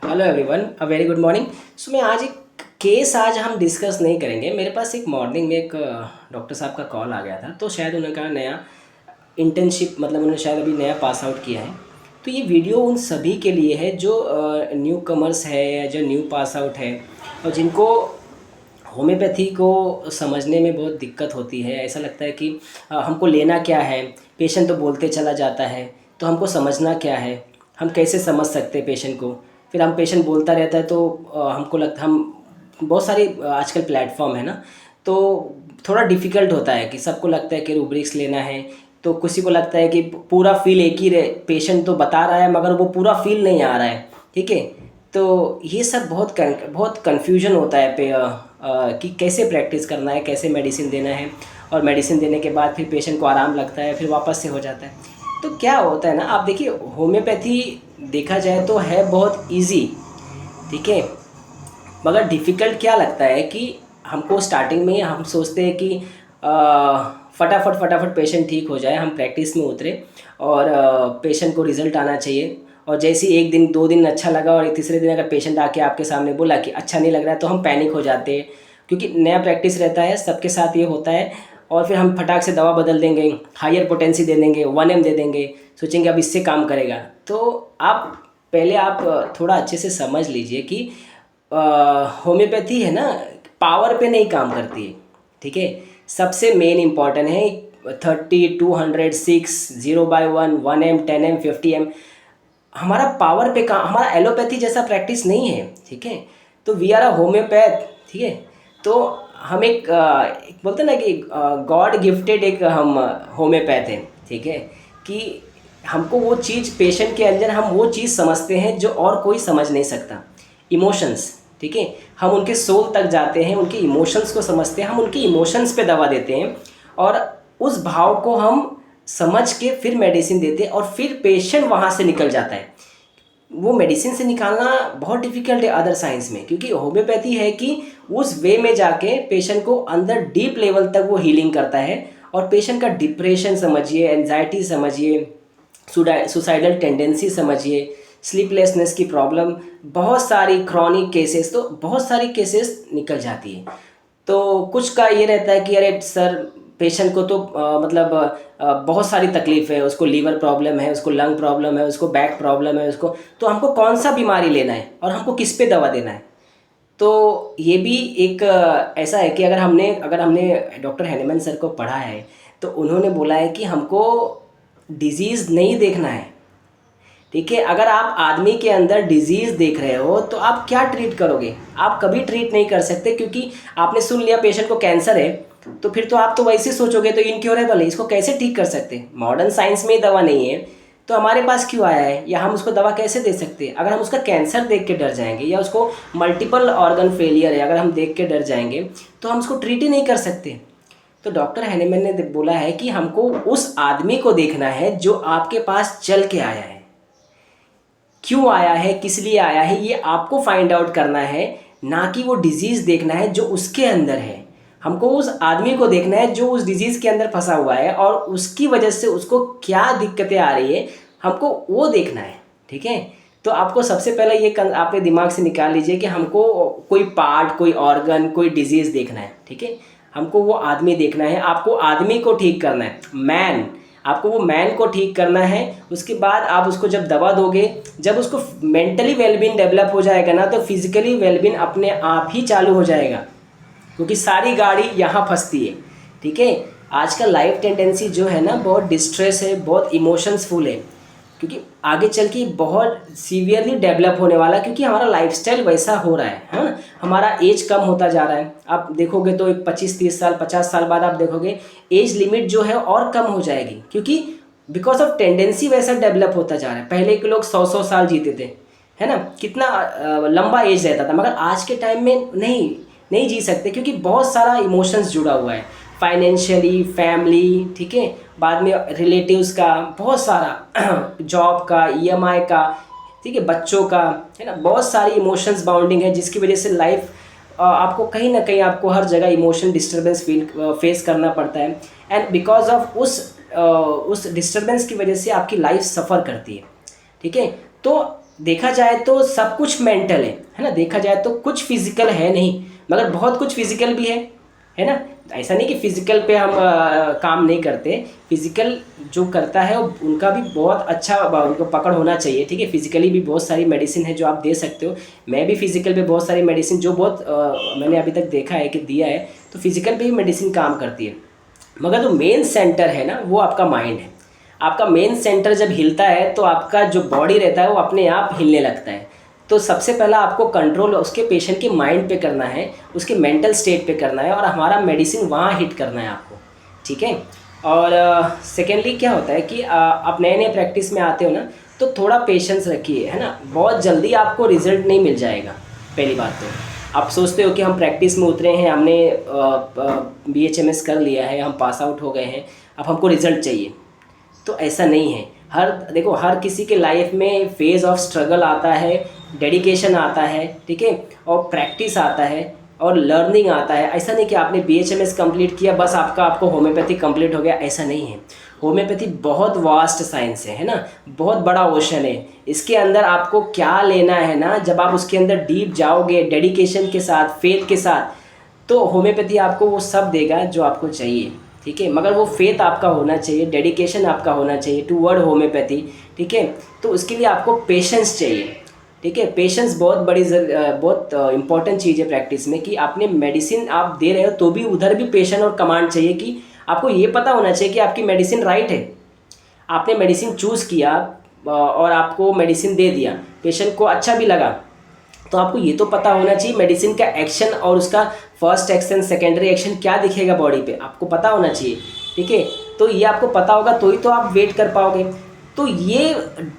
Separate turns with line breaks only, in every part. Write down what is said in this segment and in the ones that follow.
Hello everyone, a very good morning. So मैं आज एक केस आज हम डिस्कस नहीं करेंगे। मेरे पास एक मॉर्निंग में एक डॉक्टर साहब का कॉल आ गया था, तो शायद उनका नया इंटर्नशिप, मतलब उन्होंने शायद अभी नया पास आउट किया है। तो ये वीडियो उन सभी के लिए है जो न्यू कमर्स है या जो न्यू पास आउट है और जिनको होम्योपैथी को समझने में बहुत दिक्कत होती है। ऐसा लगता है कि हमको लेना क्या है, पेशेंट तो बोलते चला जाता है, तो हमको समझना क्या है, हम कैसे समझ सकते हैं पेशेंट को। फिर हम पेशेंट बोलता रहता है तो हमको लगता हम बहुत सारे आजकल प्लेटफॉर्म है ना, तो थोड़ा डिफ़िकल्ट होता है कि सबको लगता है कि रूब्रिक्स लेना है। तो किसी को लगता है कि पूरा फील एक ही पेशेंट तो बता रहा है मगर वो पूरा फील नहीं आ रहा है। ठीक है, तो ये सब बहुत कन्फ्यूजन होता है कि कैसे प्रैक्टिस करना है, कैसे मेडिसिन देना है, और मेडिसिन देने के बाद फिर पेशेंट को आराम लगता है, फिर वापस से हो जाता है। तो क्या होता है ना, आप देखिए होम्योपैथी देखा जाए तो है बहुत इजी। ठीक है, मगर डिफ़िकल्ट क्या लगता है कि हमको स्टार्टिंग में हम सोचते हैं कि फटाफट फटाफट पेशेंट ठीक हो जाए, हम प्रैक्टिस में उतरे और पेशेंट को रिज़ल्ट आना चाहिए। और जैसे ही एक दिन दो दिन अच्छा लगा और तीसरे दिन अगर पेशेंट आके आपके सामने बोला कि अच्छा नहीं लग रहा है, तो हम पैनिक हो जाते हैं, क्योंकि नया प्रैक्टिस रहता है, सबके साथ ये होता है। और फिर हम फटाक से दवा बदल देंगे, हायर पोटेंसी दे देंगे, 1M दे देंगे, सोचेंगे अब इससे काम करेगा। तो आप पहले आप थोड़ा अच्छे से समझ लीजिए कि होम्योपैथी है ना, पावर पे नहीं काम करती है। ठीक है, सबसे मेन इम्पॉर्टेंट है 30, 200, 6, 0/1, 1M, 10M, 50M। हमारा पावर पे काम, हमारा एलोपैथी जैसा प्रैक्टिस नहीं है। ठीक है, तो वी आर अ होम्योपैथ। ठीक है, तो हम एक बोलते हैं ना कि गॉड गिफ्टेड एक हम होम्योपैथ हैं। ठीक है, कि हमको वो चीज़ पेशेंट के अंदर, हम वो चीज़ समझते हैं जो और कोई समझ नहीं सकता, इमोशंस। ठीक है, हम उनके सोल तक जाते हैं, उनके इमोशंस को समझते हैं, हम उनके इमोशंस पे दवा देते हैं और उस भाव को हम समझ के फिर मेडिसिन देते हैं और फिर पेशेंट वहाँ से निकल जाता है। वो मेडिसिन से निकालना बहुत डिफिकल्ट है अदर साइंस में, क्योंकि होम्योपैथी है कि उस वे में जाके पेशेंट को अंदर डीप लेवल तक वो हीलिंग करता है और पेशेंट का डिप्रेशन समझिए, एनजाइटी समझिए, सुसाइडल टेंडेंसी समझिए, स्लीपलेसनेस की प्रॉब्लम, बहुत सारी क्रॉनिक केसेस, तो बहुत सारी केसेस निकल जाती है। तो कुछ का ये रहता है कि अरे सर, पेशेंट को तो मतलब बहुत सारी तकलीफ है, उसको लीवर प्रॉब्लम है, उसको लंग प्रॉब्लम है, उसको बैक प्रॉब्लम है, उसको तो हमको कौन सा बीमारी लेना है और हमको किस पे दवा देना है। तो ये भी एक ऐसा है कि अगर हमने डॉक्टर हैनेमन सर को पढ़ा है, तो उन्होंने बोला है कि हमको डिजीज़ नहीं देखना है। ठीक है, अगर आप आदमी के अंदर डिजीज़ देख रहे हो तो आप क्या ट्रीट करोगे? आप कभी ट्रीट नहीं कर सकते, क्योंकि आपने सुन लिया पेशेंट को कैंसर है, तो फिर तो आप तो वैसे सोचोगे तो इनक्योरेबल है, इसको कैसे ठीक कर सकते हैं? मॉडर्न साइंस में ही दवा नहीं है तो हमारे पास क्यों आया है, या हम उसको दवा कैसे दे सकते हैं? अगर हम उसका कैंसर देख के डर जाएंगे या उसको मल्टीपल ऑर्गन फेलियर है अगर हम देख के डर जाएंगे, तो हम उसको ट्रीट ही नहीं कर सकते। तो डॉक्टर हैनेमन ने बोला है कि हमको उस आदमी को देखना है जो आपके पास चल के आया है, क्यों आया है, किस लिए आया है, ये आपको फाइंड आउट करना है, ना कि वो डिजीज़ देखना है जो उसके अंदर है। हमको उस आदमी को देखना है जो उस डिजीज़ के अंदर फंसा हुआ है और उसकी वजह से उसको क्या दिक्कतें आ रही है, हमको वो देखना है। ठीक है, तो आपको सबसे पहले ये आपने दिमाग से निकाल लीजिए कि हमको कोई पार्ट, कोई ऑर्गन, कोई डिजीज़ देखना है। ठीक है, हमको वो आदमी देखना है, आपको आदमी को ठीक करना है, मैन। आपको वो मैन को ठीक करना है। उसके बाद आप उसको जब दवा दोगे, जब उसको मेंटली वेलबींग डेवलप हो जाएगा ना, तो फिजिकली वेलबींग अपने आप ही चालू हो जाएगा, क्योंकि सारी गाड़ी यहाँ फंसती है। ठीक है, आजकल लाइफ टेंडेंसी जो है ना, बहुत डिस्ट्रेस है, बहुत इमोशंस फुल है, क्योंकि आगे चल के बहुत सीवियरली डेवलप होने वाला है, क्योंकि हमारा लाइफस्टाइल वैसा हो रहा है ना। हमारा एज कम होता जा रहा है, आप देखोगे तो एक 25-30 साल 50 साल बाद आप देखोगे एज लिमिट जो है और कम हो जाएगी, क्योंकि बिकॉज ऑफ टेंडेंसी वैसा डेवलप होता जा रहा है। पहले के लोग 100-100 साल जीते थे, है ना, कितना लंबा एज रहता था, मगर आज के टाइम में नहीं नहीं जी सकते, क्योंकि बहुत सारा इमोशंस जुड़ा हुआ है, फाइनेंशियली, फैमिली, ठीक है, बाद में रिलेटिव्स का, बहुत सारा जॉब का, ईएमआई का, ठीक है, बच्चों का, है ना, बहुत सारी इमोशंस बाउंडिंग है, जिसकी वजह से लाइफ आपको कहीं ना कहीं आपको हर जगह इमोशन डिस्टर्बेंस फेस करना पड़ता है। एंड बिकॉज ऑफ उस डिस्टर्बेंस की वजह से आपकी लाइफ सफ़र करती है। ठीक है, तो देखा जाए तो सब कुछ मेंटल है ना, देखा जाए तो कुछ फिजिकल है नहीं, मगर बहुत कुछ फिजिकल भी है ना। ऐसा नहीं कि फिजिकल पे हम काम नहीं करते, फिजिकल जो करता है उनका भी बहुत अच्छा उनको पकड़ होना चाहिए, ठीक है। फिजिकली भी बहुत सारी मेडिसिन है जो आप दे सकते हो। मैं भी फिजिकल पे बहुत सारी मेडिसिन जो बहुत मैंने अभी तक देखा है कि दिया है, तो फिजिकल पे भी मेडिसिन काम करती है। मगर जो मेन सेंटर है ना वो आपका माइंड है। आपका मेन सेंटर जब हिलता है तो आपका जो बॉडी रहता है वो अपने आप हिलने लगता है। तो सबसे पहला आपको कंट्रोल उसके पेशेंट के माइंड पे करना है, उसके मेंटल स्टेट पे करना है, और हमारा मेडिसिन वहाँ हिट करना है आपको, ठीक है। और सेकेंडली क्या होता है कि आप नए नए प्रैक्टिस में आते हो ना, तो थोड़ा पेशेंस रखिए, है ना। बहुत जल्दी आपको रिजल्ट नहीं मिल जाएगा। पहली बात तो आप सोचते हो कि हम प्रैक्टिस में उतरे हैं, हमने BHMS कर लिया है, हम पास आउट हो गए हैं, अब हमको रिजल्ट चाहिए, तो ऐसा नहीं है। देखो हर किसी के लाइफ में फेज़ ऑफ स्ट्रगल आता है, डेडिकेशन आता है, ठीक है, और प्रैक्टिस आता है, और लर्निंग आता है। ऐसा नहीं कि आपने BHMS कंप्लीट किया बस आपको होम्योपैथी कंप्लीट हो गया, ऐसा नहीं है। होम्योपैथी बहुत वास्ट साइंस है ना, बहुत बड़ा ओशन है। इसके अंदर आपको क्या लेना है ना, जब आप उसके अंदर डीप जाओगे डेडिकेशन के साथ, फेथ के साथ, तो होम्योपैथी आपको वो सब देगा जो आपको चाहिए, ठीक है। मगर वो फेथ आपका होना चाहिए, डेडिकेशन आपका होना चाहिए टूवर्ड होम्योपैथी, ठीक है। तो उसके लिए आपको पेशेंस चाहिए, ठीक है। पेशेंस बहुत बहुत इंपॉर्टेंट चीज़ है प्रैक्टिस में, कि आपने मेडिसिन आप दे रहे हो तो भी उधर भी पेशेंस और कमांड चाहिए, कि आपको ये पता होना चाहिए कि आपकी मेडिसिन राइट है। आपने मेडिसिन चूज़ किया और आपको मेडिसिन दे दिया, पेशेंट को अच्छा भी लगा, तो आपको ये तो पता होना चाहिए मेडिसिन का एक्शन और उसका फर्स्ट एक्शन सेकेंडरी एक्शन क्या दिखेगा बॉडी पे, आपको पता होना चाहिए, ठीक है। तो ये आपको पता होगा तो ही तो आप वेट कर पाओगे। तो ये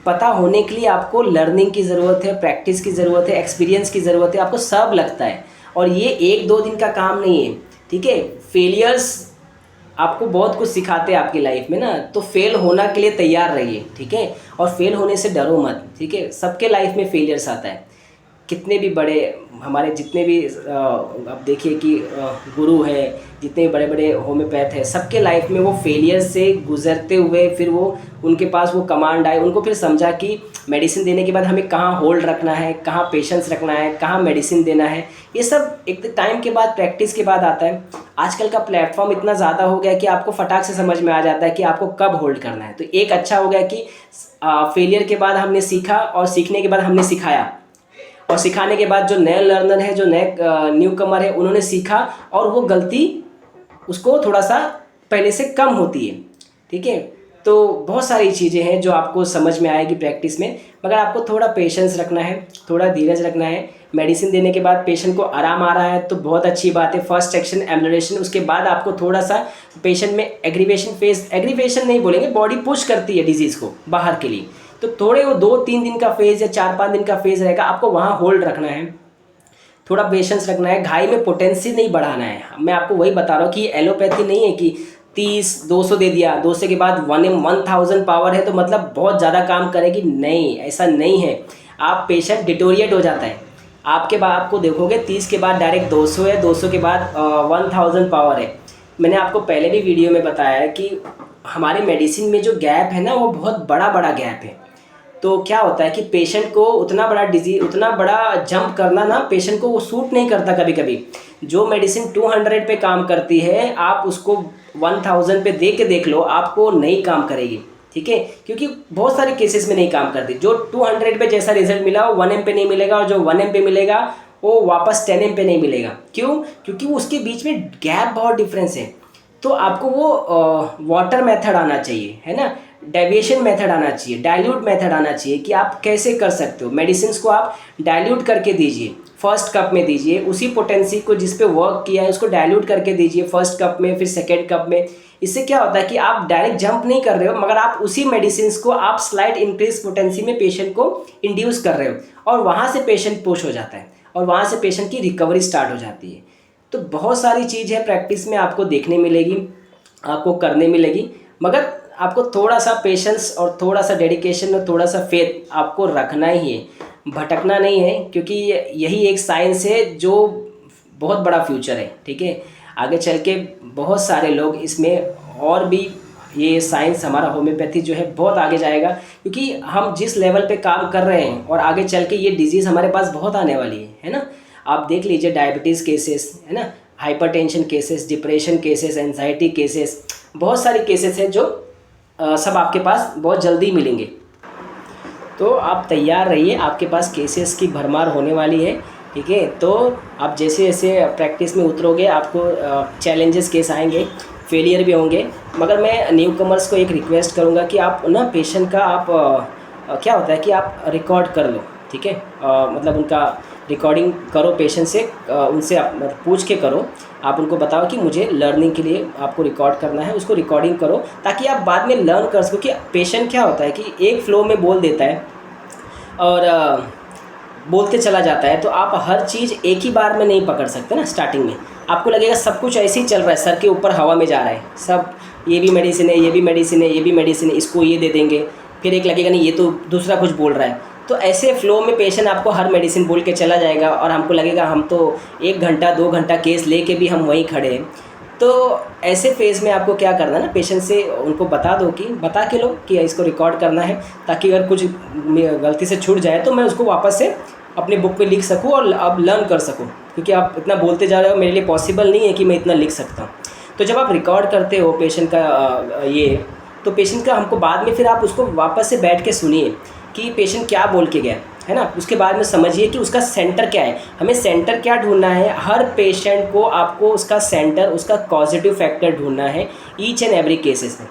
पता होने के लिए आपको लर्निंग की ज़रूरत है, प्रैक्टिस की ज़रूरत है, एक्सपीरियंस की ज़रूरत है, आपको सब लगता है। और ये 1-2 दिन का काम नहीं है, ठीक है। फेलियर्स आपको बहुत कुछ सिखाते हैं आपकी लाइफ में ना, तो फेल होना के लिए तैयार रहिए, ठीक है। और फेल होने से डरो मत, ठीक है। सबके लाइफ में फेलियर्स आता है, कितने भी बड़े हमारे जितने भी अब देखिए कि गुरु है, जितने बड़े बड़े होम्योपैथ है, सबके लाइफ में वो फेलियर से गुजरते हुए फिर वो उनके पास वो कमांड आए, उनको फिर समझा कि मेडिसिन देने के बाद हमें कहाँ होल्ड रखना है, कहाँ पेशेंस रखना है, कहाँ मेडिसिन देना है। ये सब एक टाइम के बाद, प्रैक्टिस के बाद आता है। आजकल का प्लेटफॉर्म इतना ज़्यादा हो गया कि आपको फटाक से समझ में आ जाता है कि आपको कब होल्ड करना है। तो एक अच्छा हो गया कि फेलियर के बाद हमने सीखा, और सीखने के बाद हमने सिखाया, और सिखाने के बाद जो नए लर्नर है, जो नए न्यू कमर है, उन्होंने सीखा और वो गलती उसको थोड़ा सा पहले से कम होती है, ठीक है। तो बहुत सारी चीज़ें हैं जो आपको समझ में आएगी प्रैक्टिस में, मगर आपको थोड़ा पेशेंस रखना है, थोड़ा धीरज रखना है। मेडिसिन देने के बाद पेशेंट को आराम आ रहा है तो बहुत अच्छी बात है, फर्स्ट एक्शन एम्बुलेशन। उसके बाद आपको थोड़ा सा पेशेंट में एग्रीवेशन फेज, एग्रीवेशन नहीं बोलेंगे, बॉडी पुश करती है डिजीज़ को बाहर के लिए, तो थोड़े वो 2-3 दिन का फेज़ या 4-5 दिन का फेज़ रहेगा, आपको वहाँ होल्ड रखना है, थोड़ा पेशेंस रखना है। घाई में पोटेंसी नहीं बढ़ाना है। मैं आपको वही बता रहा हूँ कि एलोपैथी नहीं है कि 30-200 दे दिया, 200 के बाद 1000 पावर है तो मतलब बहुत ज़्यादा काम करेगी, नहीं, ऐसा नहीं है। आप पेशेंट डिटोरिएट हो जाता है, आपके बाद आपको देखोगे 30 के बाद डायरेक्ट 200 है, 200 के बाद 1000 पावर है। मैंने आपको पहले भी वीडियो में बताया है कि हमारे मेडिसिन में जो गैप है ना, वो बहुत बड़ा बड़ा गैप है। तो क्या होता है कि पेशेंट को उतना बड़ा डिजीज, उतना बड़ा जंप करना ना, पेशेंट को वो सूट नहीं करता कभी कभी। जो मेडिसिन 200 पे काम करती है, आप उसको 1000 पे दे के देख लो, आपको नहीं काम करेगी, ठीक है। क्योंकि बहुत सारे केसेस में नहीं काम करती। जो 200 पे जैसा रिजल्ट मिला वो 1M पे नहीं मिलेगा, और जो 1M पे मिलेगा वो वापस 10M पे नहीं मिलेगा। क्यों? क्योंकि वो उसके बीच में गैप बहुत डिफरेंस है। तो आपको वो वाटर मेथड आना चाहिए, है ना, डेविएशन मेथड आना चाहिए, डाइल्यूट मेथड आना चाहिए, कि आप कैसे कर सकते हो। मेडिसिन को आप डाइल्यूट करके दीजिए, फर्स्ट कप में दीजिए, उसी पोटेंसी को जिस पे वर्क किया है उसको डाइल्यूट करके दीजिए फर्स्ट कप में, फिर सेकेंड कप में। इससे क्या होता है कि आप डायरेक्ट जंप नहीं कर रहे हो, मगर आप उसी मेडिसिन को आप स्लाइट इंक्रीज पोटेंसी में पेशेंट को इंड्यूस कर रहे हो, और वहाँ से पेशेंट पुश हो जाता है, और वहाँ से पेशेंट की रिकवरी स्टार्ट हो जाती है। तो बहुत सारी चीज़ है प्रैक्टिस में आपको देखने मिलेगी, आपको करने मिलेगी, मगर आपको थोड़ा सा पेशेंस और थोड़ा सा डेडिकेशन और थोड़ा सा फेथ आपको रखना ही है, भटकना नहीं है। क्योंकि यही एक साइंस है जो बहुत बड़ा फ्यूचर है, ठीक है। आगे चल के बहुत सारे लोग इसमें और भी ये साइंस हमारा होम्योपैथी जो है बहुत आगे जाएगा, क्योंकि हम जिस लेवल पे काम कर रहे हैं और आगे चल के ये डिजीज़ हमारे पास बहुत आने वाली है ना। आप देख लीजिए डायबिटीज़ केसेस है ना, hypertension cases, depression cases, anxiety cases, बहुत सारी केसेस हैं जो सब आपके पास बहुत जल्दी मिलेंगे। तो आप तैयार रहिए, आपके पास केसेस की भरमार होने वाली है, ठीक है। तो आप जैसे जैसे प्रैक्टिस में उतरोगे आपको चैलेंजेस केस आएंगे, फेलियर भी होंगे, मगर मैं न्यू कमर्स को एक रिक्वेस्ट करूँगा कि आप ना पेशेंट का आप क्या होता है कि आप रिकॉर्ड कर लो, ठीक है। मतलब उनका रिकॉर्डिंग करो पेशेंट से, उनसे आप पूछ के करो, आप उनको बताओ कि मुझे लर्निंग के लिए आपको रिकॉर्ड करना है, उसको रिकॉर्डिंग करो ताकि आप बाद में लर्न कर सको। कि पेशेंट क्या होता है कि एक फ्लो में बोल देता है और बोलते चला जाता है, तो आप हर चीज़ एक ही बार में नहीं पकड़ सकते ना। स्टार्टिंग में आपको लगेगा सब कुछ ऐसे ही चल रहा है, सर के ऊपर हवा में जा रहा है सब, ये भी मेडिसिन है, ये भी मेडिसिन है, ये भी मेडिसिन है, इसको ये दे देंगे, फिर एक लगेगा नहीं ये तो दूसरा कुछ बोल रहा है। तो ऐसे फ्लो में पेशेंट आपको हर मेडिसिन बोल के चला जाएगा और हमको लगेगा हम तो 1 घंटा 2 घंटा केस लेके भी हम वहीं खड़े हैं। तो ऐसे फेज़ में आपको क्या करना है ना, पेशेंट से उनको बता के लो कि इसको रिकॉर्ड करना है, ताकि अगर कुछ गलती से छूट जाए तो मैं उसको वापस से अपने बुक पे लिख सकूँ और अब लर्न कर सकूँ। क्योंकि आप इतना बोलते जा रहे हो, मेरे लिए पॉसिबल नहीं है कि मैं इतना लिख सकता हूँ। तो जब आप रिकॉर्ड करते हो पेशेंट का ये, तो पेशेंट का हमको बाद में फिर आप उसको वापस से बैठ के सुनिए कि पेशेंट क्या बोल के गया है ना। उसके बाद में समझिए कि उसका सेंटर क्या है, हमें सेंटर क्या ढूंढना है। हर पेशेंट को आपको उसका सेंटर, उसका पॉजिटिव फैक्टर ढूंढना है। ईच एंड एवरी केसेस में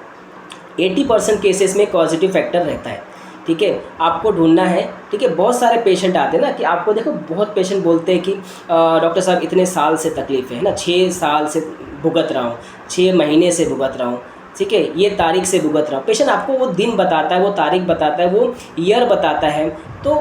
80% केसेस में पॉजिटिव फैक्टर रहता है, ठीक है, आपको ढूंढना है, ठीक है। बहुत सारे पेशेंट आते हैं ना कि आपको देखो, बहुत पेशेंट बोलते हैं कि डॉक्टर साहब इतने साल से तकलीफ़ है ना, 6 साल से भुगत रहा हूँ, 6 महीने से भुगत रहा हूँ, ठीक है, ये तारीख से भुगत रहा हूँ। पेशेंट आपको वो दिन बताता है, वो तारीख बताता है, वो ईयर बताता है। तो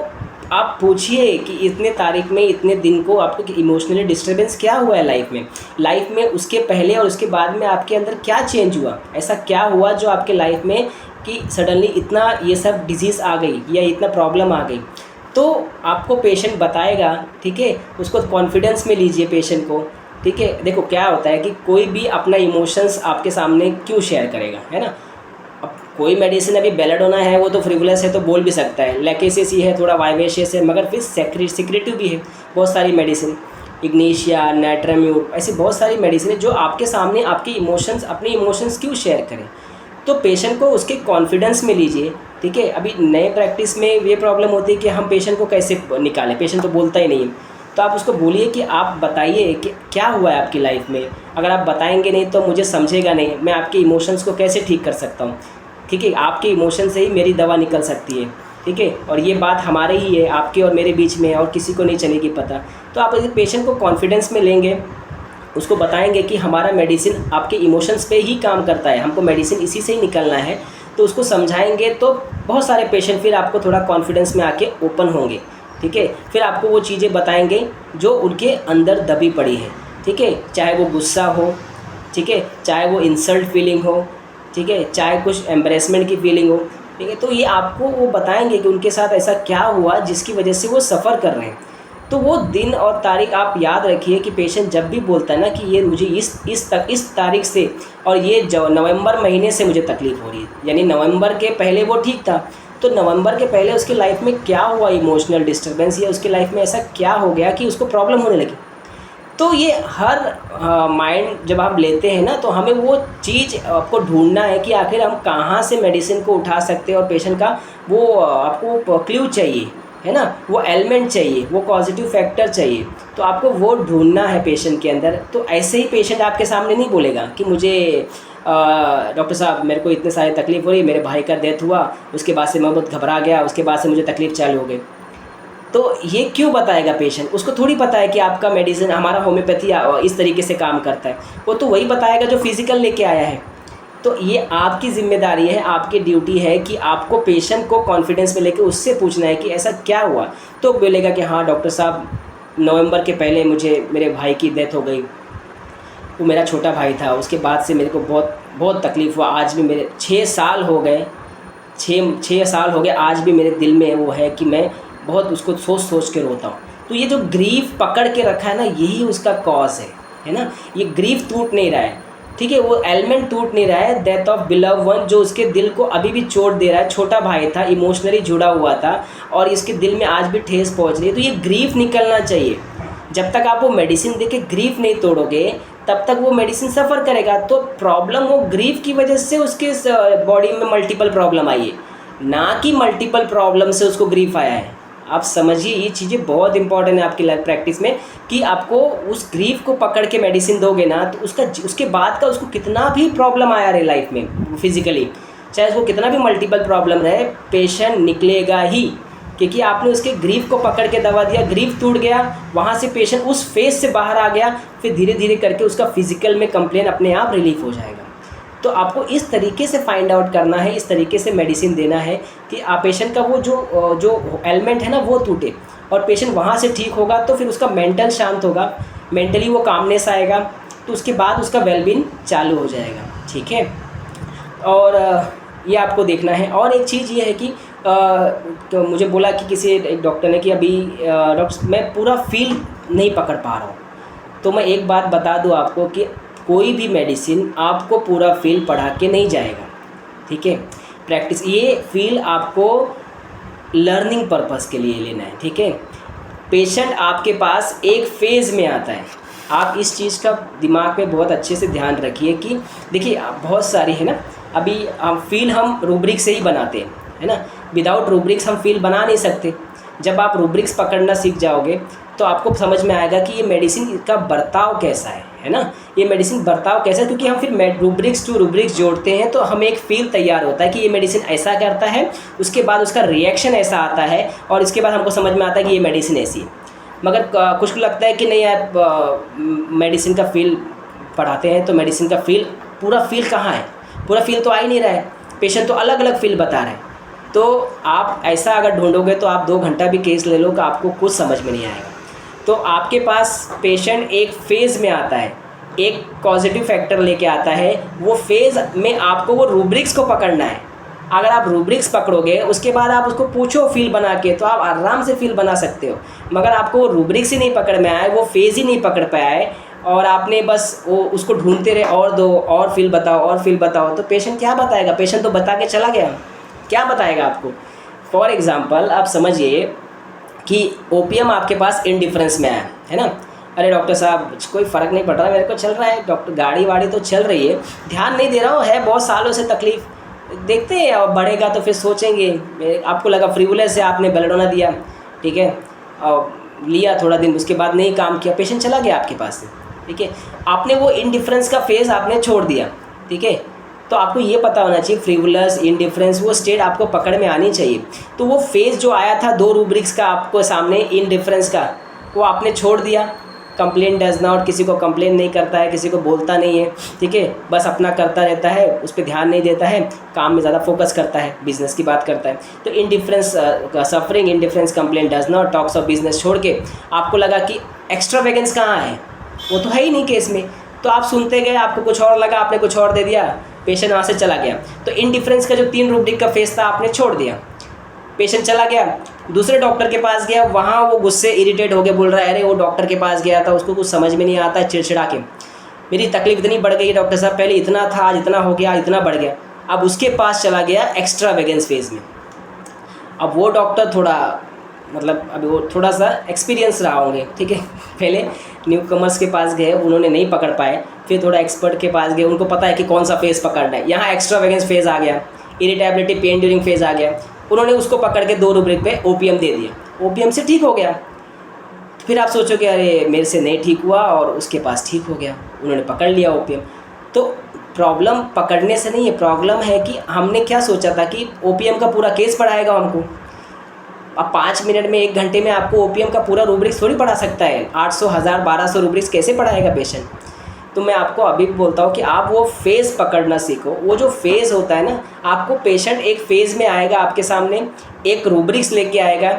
आप पूछिए कि इतने तारीख में, इतने दिन को आपको इमोशनली डिस्टर्बेंस क्या हुआ है लाइफ में, उसके पहले और उसके बाद में आपके अंदर क्या चेंज हुआ, ऐसा क्या हुआ जो आपके लाइफ में कि सडनली इतना ये सब डिजीज़ आ गई या इतना प्रॉब्लम आ गई। तो आपको पेशेंट बताएगा, ठीक है। उसको कॉन्फिडेंस में लीजिए पेशेंट को, ठीक है। देखो क्या होता है कि कोई भी अपना इमोशंस आपके सामने क्यों शेयर करेगा, है ना। अब कोई मेडिसिन, अभी बेलाडोना है वो तो फ्रिवुलस है तो बोल भी सकता है, लैकेसिस ही है थोड़ा वाइवेशियस है, मगर फिर सिक्रेटिव भी है बहुत सारी मेडिसिन, इग्नीशिया, नाइट्राम्यूर, ऐसी बहुत सारी मेडिसिन है जो आपके सामने आपके इमोशंस, अपने इमोशंस क्यों शेयर करें। तो पेशेंट को उसके कॉन्फिडेंस में लीजिए, ठीक है। अभी नए प्रैक्टिस में ये प्रॉब्लम होती है कि हम पेशेंट को कैसे निकालें, पेशेंट तो बोलता ही नहीं है। तो आप उसको बोलिए कि आप बताइए कि क्या हुआ है आपकी लाइफ में। अगर आप बताएंगे नहीं तो मुझे समझेगा नहीं, मैं आपके इमोशंस को कैसे ठीक कर सकता हूँ, ठीक है। आपके इमोशन से ही मेरी दवा निकल सकती है, ठीक है। और ये बात हमारे ही है, आपके और मेरे बीच में, और किसी को नहीं चलेगी पता। तो आप पेशेंट को कॉन्फिडेंस में लेंगे, उसको बताएंगे कि हमारा मेडिसिन आपके इमोशंस पे ही काम करता है, हमको मेडिसिन इसी से ही निकलना है। तो उसको समझाएंगे तो बहुत सारे पेशेंट फिर आपको थोड़ा कॉन्फिडेंस में आके ओपन होंगे, ठीक है। फिर आपको वो चीज़ें बताएंगे जो उनके अंदर दबी पड़ी है, ठीक है। चाहे वो गुस्सा हो, ठीक है, चाहे वो इंसल्ट फीलिंग हो, ठीक है, चाहे कुछ एम्ब्रेसमेंट की फीलिंग हो, ठीक है। तो ये आपको वो बताएंगे कि उनके साथ ऐसा क्या हुआ जिसकी वजह से वो सफ़र कर रहे हैं। तो वो दिन और तारीख आप याद रखिए कि पेशेंट जब भी बोलता है ना कि ये मुझे इस तारीख से और ये नवंबर महीने से मुझे तकलीफ़ हो रही है, यानी नवंबर के पहले वो ठीक था, तो नवंबर के पहले उसकी लाइफ में क्या हुआ इमोशनल डिस्टर्बेंस, या उसकी लाइफ में ऐसा क्या हो गया कि उसको प्रॉब्लम होने लगी। तो ये हर माइंड जब आप लेते हैं ना, तो हमें वो चीज़ आपको ढूंढना है कि आखिर हम कहाँ से मेडिसिन को उठा सकते हैं, और पेशेंट का वो आपको क्ल्यू चाहिए, है ना, वो एलिमेंट चाहिए, वो पॉजिटिव फैक्टर चाहिए। तो आपको वो ढूंढना है पेशेंट के अंदर। तो ऐसे ही पेशेंट आपके सामने नहीं बोलेगा कि मुझे डॉक्टर साहब मेरे को इतने सारी तकलीफ़ हो रही, मेरे भाई का डेथ हुआ, उसके बाद से मैं बहुत घबरा गया, उसके बाद से मुझे तकलीफ़ चालू हो गई। तो ये क्यों बताएगा पेशेंट, उसको थोड़ी पता है कि आपका मेडिसिन, हमारा होम्योपैथी इस तरीके से काम करता है। वो तो वही बताएगा जो फिज़िकल लेके आया है। तो ये आपकी ज़िम्मेदारी है, आपकी ड्यूटी है कि आपको पेशेंट को कॉन्फिडेंस में लेके उससे पूछना है कि ऐसा क्या हुआ। तो बोलेगा कि हाँ डॉक्टर साहब, नवंबर के पहले मुझे मेरे भाई की डेथ हो गई, वो मेरा छोटा भाई था, उसके बाद से मेरे को बहुत बहुत तकलीफ़ हुआ। आज भी मेरे 6 साल हो गए, 6 साल हो गए, आज भी मेरे दिल में वो है कि मैं बहुत उसको सोच सोच के रोता हूँ। तो ये जो ग्रीफ पकड़ के रखा है ना, यही उसका कॉज है ना। ये ग्रीफ टूट नहीं रहा है, ठीक है, वो एलिमेंट टूट नहीं रहा है, डेथ ऑफ बिलव वन, जो उसके दिल को अभी भी चोट दे रहा है, छोटा भाई था, इमोशनली जुड़ा हुआ था और इसके दिल में आज भी ठेस पहुंच रही है। तो ये ग्रीफ निकलना चाहिए। जब तक आप वो मेडिसिन दे के ग्रीफ नहीं तोड़ोगे तब तक वो मेडिसिन सफ़र करेगा। तो प्रॉब्लम वो ग्रीफ की वजह से उसके बॉडी में मल्टीपल प्रॉब्लम आई है, ना कि मल्टीपल प्रॉब्लम से उसको ग्रीफ आया है। आप समझिए, ये चीज़ें बहुत इंपॉर्टेंट है आपकी लाइफ प्रैक्टिस में, कि आपको उस ग्रीफ को पकड़ के मेडिसिन दोगे ना तो उसके बाद का उसको कितना भी प्रॉब्लम आया रहे लाइफ में फिजिकली, चाहे उसको कितना भी मल्टीपल प्रॉब्लम रहे, पेशेंट निकलेगा ही, क्योंकि आपने उसके ग्रीफ को पकड़ के दवा दिया, ग्रीफ टूट गया, वहाँ से पेशेंट उस फेज से बाहर आ गया, फिर धीरे धीरे करके उसका फिजिकल में कंप्लेन अपने आप रिलीफ हो जाएगा। तो आपको इस तरीके से फाइंड आउट करना है, इस तरीके से मेडिसिन देना है कि आप पेशेंट का वो जो एलिमेंट है ना वो टूटे, और पेशेंट वहाँ से ठीक होगा तो फिर उसका मेंटल शांत होगा, मेंटली वो कामनेस आएगा, तो उसके बाद उसका वेलबींग चालू हो जाएगा। ठीक है, और ये आपको देखना है। और एक चीज़ ये है कि तो मुझे बोला कि किसी एक डॉक्टर ने कि अभी डॉक्टर मैं पूरा फील नहीं पकड़ पा रहा हूँ। तो मैं एक बात बता दूँ आपको कि कोई भी मेडिसिन आपको पूरा फील पढ़ा के नहीं जाएगा। ठीक है, प्रैक्टिस, ये फील आपको लर्निंग पर्पस के लिए लेना है। ठीक है, पेशेंट आपके पास एक फेज़ में आता है, आप इस चीज़ का दिमाग में बहुत अच्छे से ध्यान रखिए कि देखिए बहुत सारी है ना, अभी हम फील हम रूब्रिक से ही बनाते हैं, है ना, विदाउट रूब्रिक्स हम फील बना नहीं सकते। जब आप रूब्रिक्स पकड़ना सीख जाओगे तो आपको समझ में आएगा कि ये मेडिसिन का बर्ताव कैसा है ना, ये मेडिसिन बर्ताव कैसा है, क्योंकि हम फिर रूब्रिक्स टू रूब्रिक्स जोड़ते हैं तो हमें एक फील तैयार होता है कि ये मेडिसिन ऐसा करता है, उसके बाद उसका रिएक्शन ऐसा आता है, और इसके बाद हमको समझ में आता है कि ये मेडिसिन ऐसी है। मगर कुछ को लगता है कि नहीं यार, मेडिसिन का फील पढ़ाते हैं तो मेडिसिन का फील, पूरा फील कहाँ है, पूरा फील तो आ ही नहीं रहा है, पेशेंट तो अलग अलग फील बता रहे हैं। तो आप ऐसा अगर ढूंढोगे तो आप 2 घंटा भी केस ले लो कि आपको कुछ समझ में नहीं आएगा। तो आपके पास पेशेंट एक फेज़ में आता है, एक पॉजिटिव फैक्टर लेके आता है, वो फेज़ में आपको वो रूब्रिक्स को पकड़ना है। अगर आप रूब्रिक्स पकड़ोगे उसके बाद आप उसको पूछो फील बना के, तो आप आराम से फील बना सकते हो। मगर आपको वो रूब्रिक्स ही नहीं पकड़ में आए, वो फेज़ ही नहीं पकड़ पाया है, और आपने बस वो उसको ढूंढते रहे, और दो और फील बताओ और फील बताओ, तो पेशेंट क्या बताएगा? पेशेंट तो बता के चला गया, क्या बताएगा आपको? फॉर एग्ज़ाम्पल आप समझिए कि ओपीएम आपके पास इंडिफरेंस में आया है ना, अरे डॉक्टर साहब कोई फ़र्क नहीं पड़ रहा, मेरे को चल रहा है, डॉक्टर गाड़ी वाड़ी तो चल रही है, ध्यान नहीं दे रहा हूँ, है बहुत सालों से तकलीफ़, देखते हैं और बढ़ेगा तो फिर सोचेंगे। आपको लगा फ्रीवुलस से आपने बेलेडोना दिया, ठीक है, और लिया थोड़ा दिन, उसके बाद नहीं काम किया, पेशेंट चला गया आपके पास से। ठीक है, आपने वो इंडिफरेंस का फेज़ आपने छोड़ दिया। ठीक है, तो आपको ये पता होना चाहिए फ्रीवुलस, इंडिफरेंस, वो स्टेट आपको पकड़ में आनी चाहिए। तो वो फेज़ जो आया था 2 रूब्रिक्स का आपको सामने इंडिफरेंस का, वो आपने छोड़ दिया। कंप्लेन डज नॉट, किसी को कंप्लेन नहीं करता है, किसी को बोलता नहीं है, ठीक है, बस अपना करता रहता है, उस पर ध्यान नहीं देता है, काम में ज़्यादा फोकस करता है, बिजनेस की बात करता है। तो indifference, suffering, indifference, complain does not, talks of business छोड़ के आपको लगा कि एक्स्ट्रा वैगेंस कहाँ है, वो तो है ही नहीं केस में, तो आप सुनते गए, आपको कुछ और लगा, आपने कुछ और दे दिया, पेशेंट वहाँ से चला गया। तो इंडिफरेंस का जो 3 रूब्रिक का फेस था आपने छोड़ दिया, पेशेंट चला गया, दूसरे डॉक्टर के पास गया, वहाँ वो गुस्से इरिटेट हो के बोल रहा है, अरे वो डॉक्टर के पास गया था, उसको कुछ समझ में नहीं आता, चिड़चिड़ा के, मेरी तकलीफ इतनी बढ़ गई डॉक्टर साहब, पहले इतना था, आज इतना हो गया, इतना बढ़ गया। अब उसके पास चला गया एक्स्ट्रा वैगेंस फेज़ में। अब वो डॉक्टर थोड़ा मतलब अभी वो थोड़ा सा एक्सपीरियंस रहा होंगे, ठीक है, पहले न्यू कमर्स के पास गए, उन्होंने नहीं पकड़ पाए, फिर थोड़ा एक्सपर्ट के पास गए, उनको पता है कि कौन सा फेज़ पकड़ना है। यहाँ एक्स्ट्रा वैगेंस फेज़ आ गया, इरिटेबिलिटी, पेन ड्यूरिंग फेज़ आ गया, उन्होंने उसको पकड़ के 2 रूब्रिक पे ओपीएम दे दिया, ओपीएम से ठीक हो गया। फिर आप सोचोगे अरे मेरे से नहीं ठीक हुआ, और उसके पास ठीक हो गया, उन्होंने पकड़ लिया ओपीएम। तो प्रॉब्लम पकड़ने से नहीं है, प्रॉब्लम है कि हमने क्या सोचा था कि ओपीएम का पूरा केस पढ़ाएगा हमको। अब 5 मिनट में 1 घंटे में आपको ओपीएम का पूरा रूब्रिक्स थोड़ी पढ़ा सकता है, 800, 1000, 1200 रूब्रिक्स कैसे पढ़ाएगा पेशेंट? तो मैं आपको अभी भी बोलता हूँ कि आप वो फेज़ पकड़ना सीखो। वो जो फेज़ होता है ना, आपको पेशेंट एक फेज़ में आएगा आपके सामने, एक रूब्रिक्स लेके आएगा,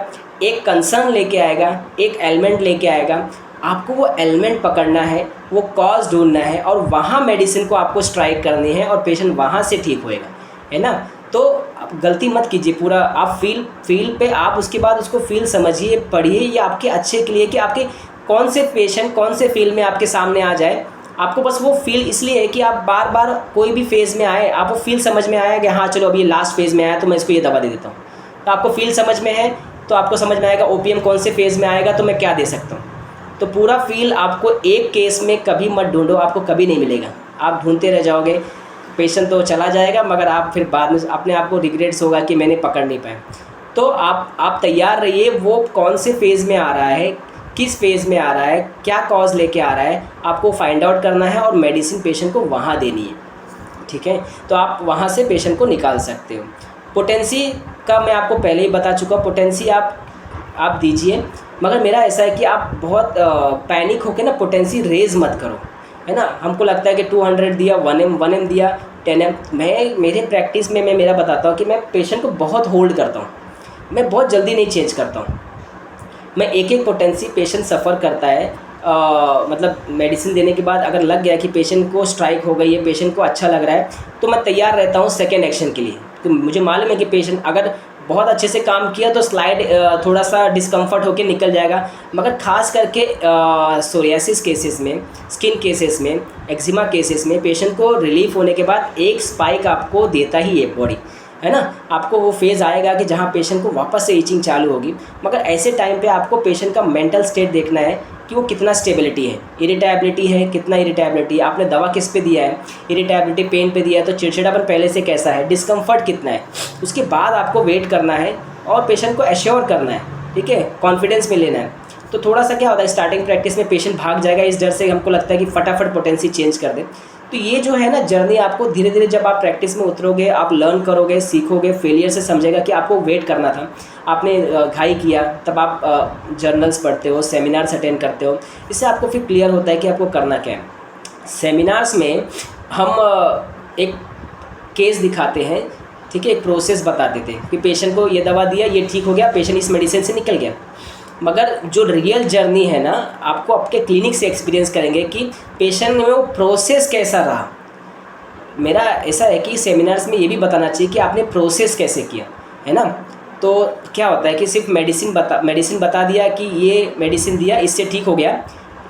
एक कंसर्न लेके आएगा, एक एलिमेंट लेके आएगा, आपको वो एलिमेंट पकड़ना है, वो कॉज ढूंढना है, और वहाँ मेडिसिन को आपको स्ट्राइक करनी है, और पेशेंट वहाँ से ठीक होएगा, है ना। तो आप गलती मत कीजिए, पूरा आप फील पे आप उसके बाद उसको फील समझिए, पढ़िए, ये आपके अच्छे के लिए कि आपके कौन से पेशेंट कौन से फील में आपके सामने आ जाए, आपको बस वो फील इसलिए है कि आप बार बार कोई भी फेज़ में आए, आप वो फील समझ में आया कि हाँ चलो अभी लास्ट फेज़ में आया तो मैं इसको ये दवा दे देता हूँ। तो आपको फील समझ में है तो आपको समझ में आएगा ओपीएम कौन से फेज़ में आएगा तो मैं क्या दे सकता हूँ। तो पूरा फील आपको एक केस में कभी मत ढूंढो, आपको कभी नहीं मिलेगा। आप ढूंढते रह जाओगे, पेशेंट तो चला जाएगा मगर आप फिर बाद में अपने आप को रिग्रेट्स होगा कि मैंने पकड़ नहीं पाया। तो आप तैयार रहिए, वो कौन से फेज़ में आ रहा है, किस फेज़ में आ रहा है, क्या कॉज लेके आ रहा है, आपको फाइंड आउट करना है और मेडिसिन पेशेंट को वहाँ देनी है। ठीक है, तो आप वहाँ से पेशेंट को निकाल सकते हो। पोटेंसी का मैं आपको पहले ही बता चुका हूँ, पोटेंसी आप दीजिए, मगर मेरा ऐसा है कि आप बहुत पैनिक होकर ना पोटेंसी रेज़ मत करो, है ना। हमको लगता है कि 200 दिया, 1M दिया, 10M। मेरे प्रैक्टिस में मैं मेरा बताता हूँ कि मैं पेशेंट को बहुत होल्ड करता हूँ, मैं बहुत जल्दी नहीं चेंज करता हूँ। मैं एक एक पोटेंसी पेशेंट सफ़र करता है, मतलब मेडिसिन देने के बाद अगर लग गया कि पेशेंट को स्ट्राइक हो गई है, पेशेंट को अच्छा लग रहा है, तो मैं तैयार रहता हूँ सेकेंड एक्शन के लिए। तो मुझे मालूम है कि पेशेंट अगर बहुत अच्छे से काम किया तो स्लाइड थोड़ा सा डिस्कम्फर्ट होकर निकल जाएगा, मगर ख़ास करके सोरियासिस केसेस में, स्किन केसेस में, एक्जिमा केसेस में पेशेंट को रिलीफ होने के बाद एक स्पाइक आपको देता ही है बॉडी, है ना। आपको वो फेज़ आएगा कि जहाँ पेशेंट को वापस से ईचिंग चालू होगी, मगर ऐसे टाइम पे आपको पेशेंट का मेंटल स्टेट देखना है कि वो कितना स्टेबिलिटी है, इरिटेबिलिटी है, कितना इरिटेबिलिटी है, आपने दवा किस पे दिया है, इरिटेबिलिटी पेन पे दिया है तो चिड़चिड़ापन पहले से कैसा है, डिस्कम्फर्ट कितना है। उसके बाद आपको वेट करना है और पेशेंट को एश्योर करना है, ठीक है, कॉन्फिडेंस में लेना है। तो थोड़ा सा क्या होता है स्टार्टिंग प्रैक्टिस में पेशेंट भाग जाएगा इस डर से, हमको लगता है कि फटाफट पोटेंसी चेंज कर दे। तो ये जो है ना जर्नी, आपको धीरे धीरे जब आप प्रैक्टिस में उतरोगे, आप लर्न करोगे, सीखोगे, फेलियर से समझेगा कि आपको वेट करना था, आपने घाई किया, तब आप जर्नल्स पढ़ते हो, सेमिनार्स अटेंड करते हो, इससे आपको फिर क्लियर होता है कि आपको करना क्या है। सेमिनार्स में हम एक केस दिखाते हैं, ठीक है, एक प्रोसेस बता देते हैं कि पेशेंट को ये दवा दिया, ये ठीक हो गया, पेशेंट इस मेडिसिन से निकल गया। मगर जो रियल जर्नी है ना, आपको आपके क्लिनिक से एक्सपीरियंस करेंगे कि पेशेंट में वो प्रोसेस कैसा रहा। मेरा ऐसा है कि सेमिनार्स में ये भी बताना चाहिए कि आपने प्रोसेस कैसे किया, है ना। तो क्या होता है कि सिर्फ मेडिसिन बता दिया कि ये मेडिसिन दिया, इससे ठीक हो गया,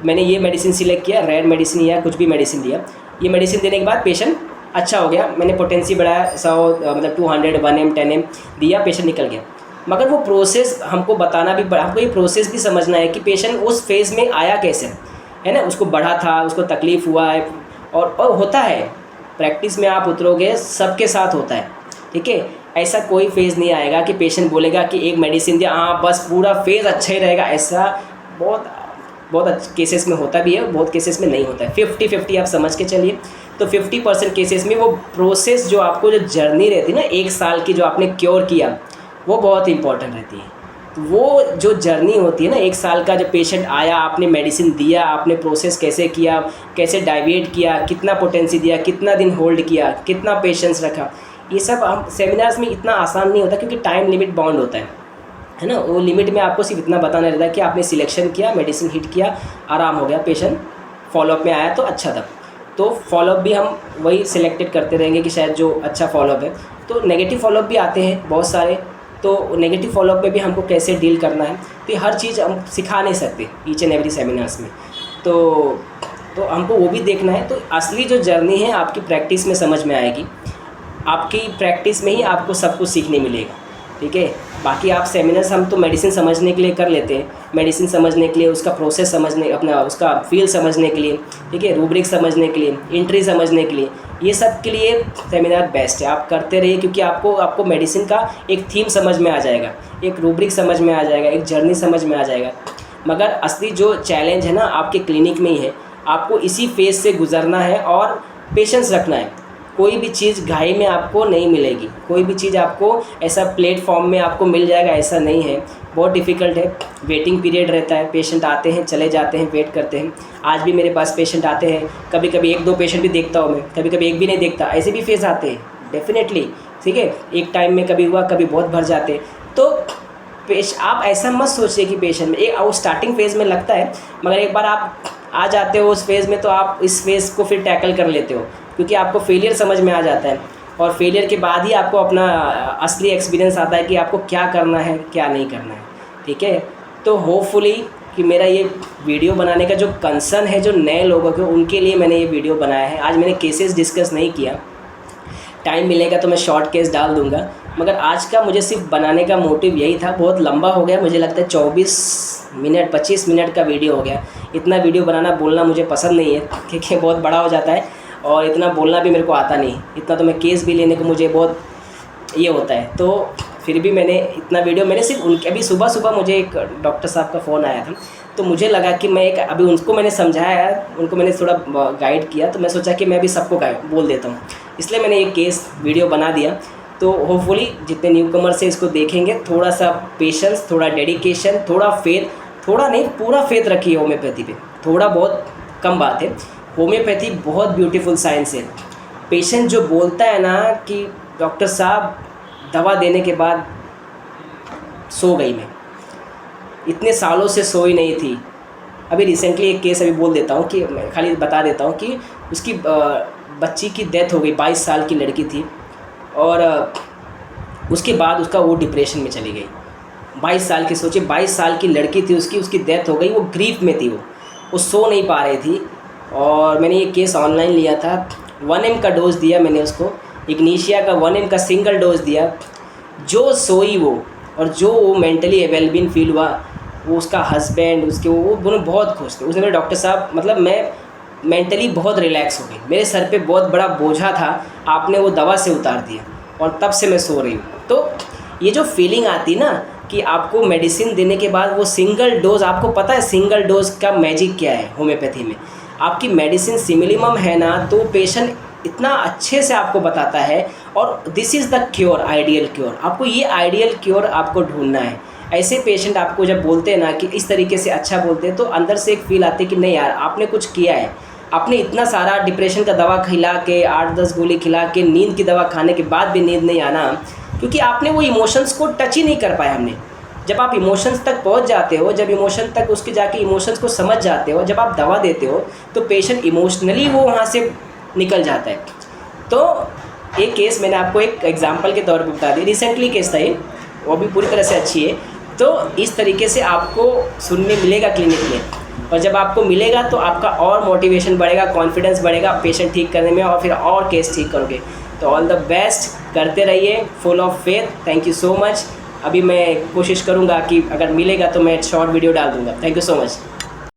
मैंने ये मेडिसिन सिलेक्ट किया, रेड मेडिसिन या कुछ भी मेडिसिन दिया, ये मेडिसिन देने के बाद पेशेंट अच्छा हो गया, मैंने पोटेंसी बढ़ाया 100 मतलब 200 1M 10M दिया, पेशेंट निकल गया। मगर वो प्रोसेस हमको बताना भी, हमको ये प्रोसेस भी समझना है कि पेशेंट उस फेज़ में आया कैसे, है ना। उसको बढ़ा था, उसको तकलीफ़ हुआ है, और होता है प्रैक्टिस में आप उतरोगे सबके साथ होता है, ठीक है। ऐसा कोई फेज़ नहीं आएगा कि पेशेंट बोलेगा कि एक मेडिसिन दिया हाँ बस पूरा फेज़ अच्छा ही रहेगा, ऐसा बहुत केसेस में होता भी है, बहुत केसेस में नहीं होता है। 50-50 आप समझ के चलिए। तो 50% केसेस में वो प्रोसेस जो आपको, जो जर्नी रहती है ना 1 साल की, जो आपने क्योर किया, वो बहुत इंपॉर्टेंट रहती है। तो वो जो जर्नी होती है ना 1 साल का, जब पेशेंट आया, आपने मेडिसिन दिया, आपने प्रोसेस कैसे किया, कैसे डाइवेट किया, कितना पोटेंसी दिया, कितना दिन होल्ड किया, कितना पेशेंस रखा, ये सब हम सेमिनार्स में इतना आसान नहीं होता क्योंकि टाइम लिमिट बाउंड होता है ना। वो लिमिट में आपको सिर्फ इतना बताना रहता है कि आपने सिलेक्शन किया, मेडिसिन हिट किया, आराम हो गया, पेशेंट फॉलोअप में आया तो अच्छा था। तो फॉलोअप भी हम वही सिलेक्टेड करते रहेंगे कि शायद जो अच्छा फॉलोअप है। तो नेगेटिव फॉलोअप भी आते हैं बहुत सारे, तो नेगेटिव फॉलोअप में भी हमको कैसे डील करना है, तो ये हर चीज़ हम सिखा नहीं सकते ईच एंड एवरी सेमिनार्स में। तो हमको वो भी देखना है। तो असली जो जर्नी है आपकी प्रैक्टिस में समझ में आएगी, आपकी प्रैक्टिस में ही आपको सब कुछ सीखने मिलेगा, ठीक है। बाकी आप सेमिनार्स हम तो मेडिसिन समझने के लिए कर लेते हैं, मेडिसिन समझने के लिए, उसका प्रोसेस समझने, अपना उसका फील समझने के लिए, ठीक है, रूब्रिक समझने के लिए, एंट्री समझने के लिए, ये सब के लिए सेमिनार बेस्ट है। आप करते रहिए क्योंकि आपको मेडिसिन का एक थीम समझ में आ जाएगा, एक रूब्रिक समझ में आ जाएगा, एक जर्नी समझ में आ जाएगा। मगर असली जो चैलेंज है ना आपके क्लिनिक में ही है, आपको इसी फेज़ से गुजरना है और पेशेंस रखना है। कोई भी चीज़ घाई में आपको नहीं मिलेगी, कोई भी चीज़ आपको ऐसा प्लेटफॉर्म में आपको मिल जाएगा ऐसा नहीं है, बहुत डिफ़िकल्ट है। वेटिंग पीरियड रहता है, पेशेंट आते हैं चले जाते हैं, वेट करते हैं। आज भी मेरे पास पेशेंट आते हैं, कभी कभी 1-2 पेशेंट भी देखता हूँ मैं, कभी कभी एक भी नहीं देखता, ऐसे भी फेज़ आते हैं डेफिनेटली, ठीक है। एक टाइम में कभी हुआ, कभी बहुत भर जाते हैं। तो आप ऐसा मत सोचिए कि पेशेंट में एक वो स्टार्टिंग फेज़ में लगता है, मगर एक बार आप आ जाते हो उस फेज़ में तो आप इस फेज़ को फिर टैकल कर लेते हो, क्योंकि आपको फेलियर समझ में आ जाता है और फेलियर के बाद ही आपको अपना असली एक्सपीरियंस आता है कि आपको क्या करना है क्या नहीं करना है, ठीक है। तो होपफुली कि मेरा ये वीडियो बनाने का जो कंसर्न है जो नए लोगों के, उनके लिए मैंने ये वीडियो बनाया है। आज मैंने केसेस डिस्कस नहीं किया, टाइम मिलेगा तो मैं शॉर्ट केस डाल दूंगा, मगर आज का मुझे सिर्फ बनाने का मोटिव यही था। बहुत लंबा हो गया, मुझे लगता है 24 मिनट 25 मिनट का वीडियो हो गया। इतना वीडियो बनाना बोलना मुझे पसंद नहीं है, क्योंकि बहुत बड़ा हो जाता है और इतना बोलना भी मेरे को आता नहीं। इतना तो मैं केस भी लेने को मुझे बहुत ये होता है, तो फिर भी मैंने इतना वीडियो, मैंने सिर्फ उनके, अभी सुबह मुझे एक डॉक्टर साहब का फ़ोन आया था, तो मुझे लगा कि मैं एक, अभी उनको मैंने समझाया, उनको मैंने थोड़ा गाइड किया, तो मैं सोचा कि मैं भी सबको बोल देता हूँ, इसलिए मैंने एक केस वीडियो बना दिया। तो होपफुली जितने न्यूकमर से इसको देखेंगे, थोड़ा सा पेशेंस, थोड़ा डेडिकेशन, थोड़ा फेथ, थोड़ा नहीं पूरा फेथ रखिए होम्योपैथी पे। थोड़ा बहुत कम बात है, होम्योपैथी बहुत ब्यूटीफुल साइंस है। पेशेंट जो बोलता है ना कि डॉक्टर साहब दवा देने के बाद सो गई, मैं इतने सालों से सोई नहीं थी। अभी रिसेंटली एक केस अभी बोल देता हूँ, कि मैं खाली बता देता हूँ कि उसकी बच्ची की डेथ हो गई, 22 साल की लड़की थी, और उसके बाद उसका वो डिप्रेशन में चली गई। 22 साल की, सोचिए 22 साल की लड़की थी उसकी डेथ हो गई, वो ग्रीफ में थी, वो सो नहीं पा रही थी। और मैंने ये केस ऑनलाइन लिया था, 1 mg का डोज़ दिया मैंने उसको, इग्नीशिया का 1 mg का सिंगल डोज़ दिया। जो सोई वो, और जो वो मेंटली वेलबीन फील हुआ, वो उसका हस्बैंड, उसके वो दोनों बहुत खुश थे। उसने, डॉक्टर साहब मतलब मैं मेंटली बहुत रिलैक्स हो गई, मेरे सर पे बहुत बड़ा बोझा था, आपने वो दवा से उतार दिया और तब से मैं सो रही हूँ। तो ये जो फीलिंग आती ना कि आपको मेडिसिन देने के बाद वो सिंगल डोज़, आपको पता है सिंगल डोज़ का मैजिक क्या है होम्योपैथी में? आपकी मेडिसिन सिमिलिमम है ना, तो पेशेंट इतना अच्छे से आपको बताता है, और this is the cure, ideal cure. आपको ये आइडियल क्योर आपको ढूंढना है। ऐसे पेशेंट आपको जब बोलते हैं ना कि इस तरीके से अच्छा बोलते हैं, तो अंदर से एक फ़ील आती है कि नहीं यार, आपने कुछ किया है। आपने इतना सारा डिप्रेशन का दवा खिला के, 8-10 गोली खिला के, नींद की दवा खाने के बाद भी नींद नहीं आना, क्योंकि आपने वो इमोशंस को टच ही नहीं कर पाया हमने। जब आप इमोशंस तक पहुंच जाते हो, जब इमोशन तक उसके जाके इमोशंस को समझ जाते हो, जब आप दवा देते हो, तो पेशेंट इमोशनली वो वहाँ से निकल जाता है। तो एक केस मैंने आपको एक एग्जांपल के तौर पे बता दी, रिसेंटली केस था ये, वो भी पूरी तरह से अच्छी है। तो इस तरीके से आपको सुनने मिलेगा क्लिनिक में, और जब आपको मिलेगा तो आपका और मोटिवेशन बढ़ेगा, कॉन्फिडेंस बढ़ेगा पेशेंट ठीक करने में, और फिर और केस ठीक करोगे। तो ऑल द बेस्ट, करते रहिए, full of faith. Thank you so much. अभी मैं कोशिश करूँगा कि अगर मिलेगा तो मैं शॉर्ट वीडियो डाल दूँगा। Thank you so much.